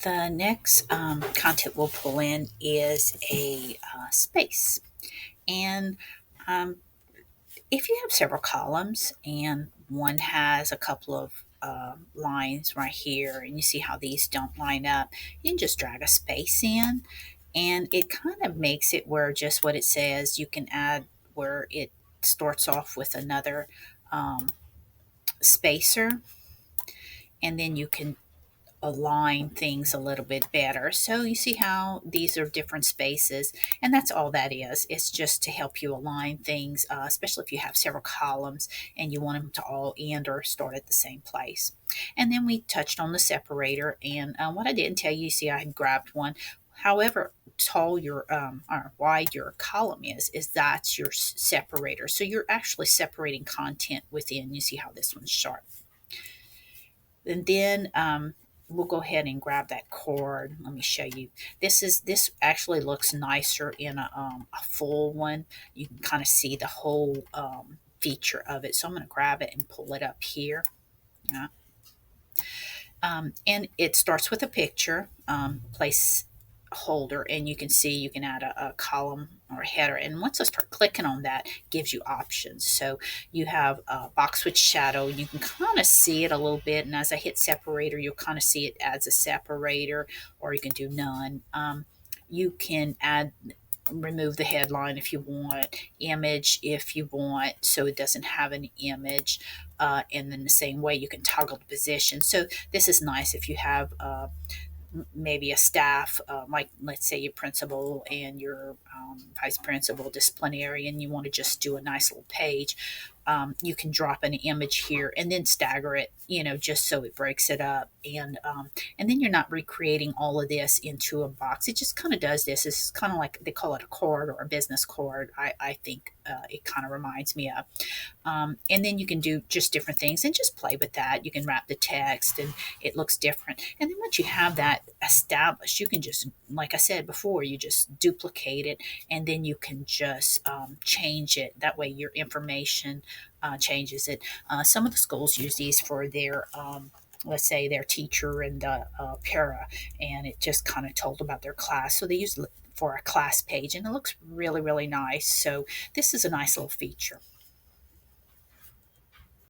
The next content we'll pull in is a space. And um, if you have several columns and one has a couple of lines right here, and you see how these don't line up, you can just drag a space in, and it kind of makes it where just what it says, you can add where it starts off with another um, spacer, and then you can align things a little bit better. So you see how these are different spaces, and that's all that is. It's just to help you align things, especially if you have several columns and you want them to all end or start at the same place. And then we touched on the separator, and what I didn't tell you, see, I had grabbed one. However tall your or wide your column is that's your separator. So you're actually separating content within. You see how this one's sharp. And then we'll go ahead and grab that cord. Let me show you. This actually looks nicer in a full one. You can kind of see the whole feature of it. So I'm going to grab it and pull it up here. Yeah. And it starts with a picture, place holder, and you can see you can add a column or a header. And once I start clicking on that, it gives you options. So you have a box with shadow. You can kind of see it a little bit. And as I hit separator, you'll kind of see it adds a separator, or you can do none. You can add remove the headline if you want, image if you want, so it doesn't have an image. And then the same way you can toggle the position. So this is nice if you have maybe a staff, like let's say your principal and your vice principal, disciplinary, and you want to just do a nice little page. You can drop an image here and then stagger it, just so it breaks it up, and then you're not recreating all of this into a box. It just kind of does this. It's kind of like they call it a card or a business card. I think it kind of reminds me of. And then you can do just different things and just play with that. You can wrap the text and it looks different. And then once you have that established, you can just, like I said before, you just duplicate it, and then you can just change it. That way your information changes it. Some of the schools use these for their let's say their teacher and the para, and it just kind of told about their class. So they use it for a class page, and it looks really, really nice. So this is a nice little feature.